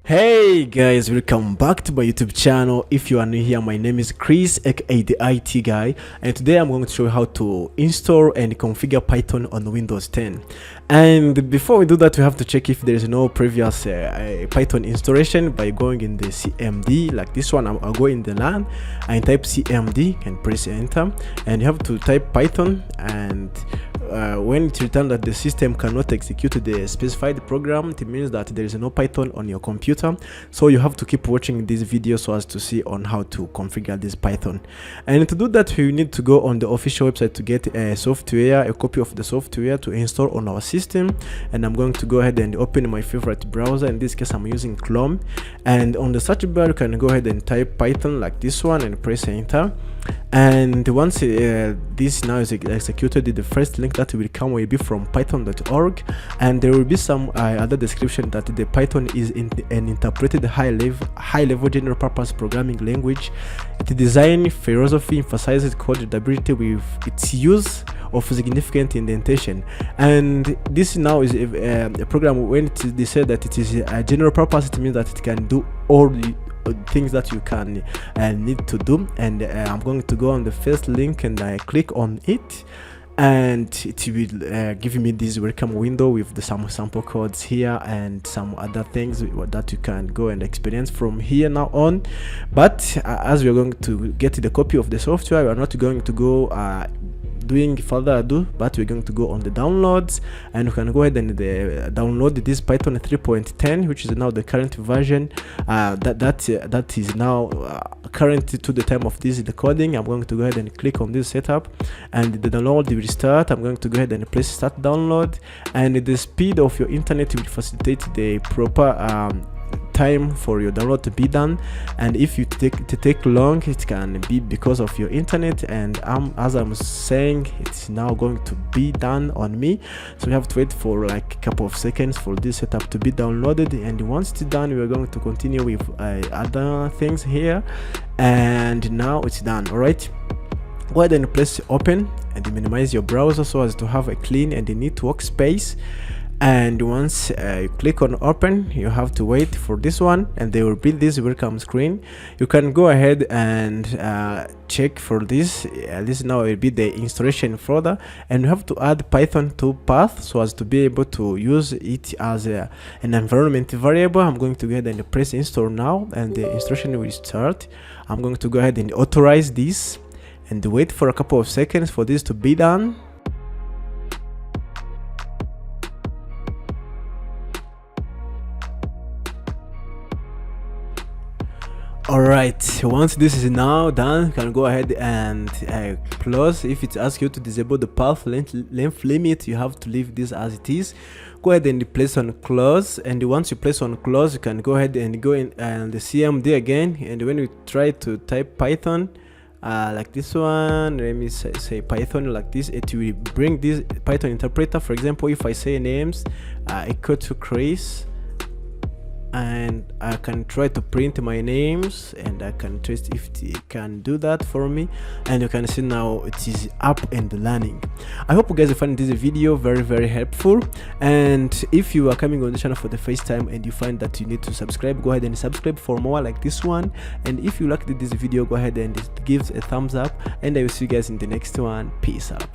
Hey guys, welcome back to my YouTube channel. If you are new here, my name is Chris, aka the IT guy, and today I'm going to show you how to install and configure Python on Windows 10. And before we do that, we have to check if there is no previous Python installation by going in the CMD like this one. I'll go in the LAN and type CMD and press enter, and you have to type Python, and when it returns that the system cannot execute the specified program, it means that there is no Python on your computer. So you have to keep watching this video so as to see on how to configure this Python. And to do that, we need to go on the official website to get a copy of the software to install on our system. And I'm going to go ahead and open my favorite browser. In this case, I'm using Chrome, and on the search bar you can go ahead and type Python like this one and press enter. And once this now is executed, the first link that will come will be from python.org, and there will be some other description that the Python is an interpreted high-level general purpose programming language. The design philosophy emphasizes code readability with its use of significant indentation. And this now is a program. When they say that it is a general purpose, it means that it can do all the things that you can need to do. And I'm going to go on the first link and I click on it, and it will give me this welcome window with some sample codes here and some other things that you can go and experience from here now on. But as we're going to get the copy of the software, we are not going to go doing further ado, but we're going to go on the downloads, and you can go ahead and download this Python 3.10, which is now the current version that is now current to the time of this recording. I'm going to go ahead and click on this setup, and the download will start. I'm going to go ahead and press start download, and the speed of your internet will facilitate the proper time for your download to be done. And if you take long, it can be because of your internet. And as I'm saying, it's now going to be done on me, so we have to wait for like a couple of seconds for this setup to be downloaded. And once it's done, we're going to continue with other things here. And now it's done. All right, go ahead and press open and minimize your browser so as to have a clean and a neat workspace. And once you click on open, you have to wait for this one, and they will be this welcome screen. You can go ahead and check for this. This now will be the installation folder, and you have to add Python to path so as to be able to use it as an environment variable. I'm going to go ahead and press install now, and the installation will start. I'm going to go ahead and authorize this and wait for a couple of seconds for this to be done. Alright, once this is now done, you can go ahead and close. If it asks you to disable the path length limit, you have to leave this as it is. Go ahead and place on close, and once you place on close, you can go ahead and go in and the CMD again. And when you try to type Python like this one, let me say Python like this, it will bring this Python interpreter. For example, if I say names equal to Chris, and I can try to print my names, and I can test if it can do that for me, and you can see now it is up and learning. I hope you guys find this video very helpful, and if you are coming on the channel for the first time and you find that you need to subscribe, go ahead and subscribe for more like this one. And if you liked this video, go ahead and give a thumbs up, and I will see you guys in the next one. Peace out.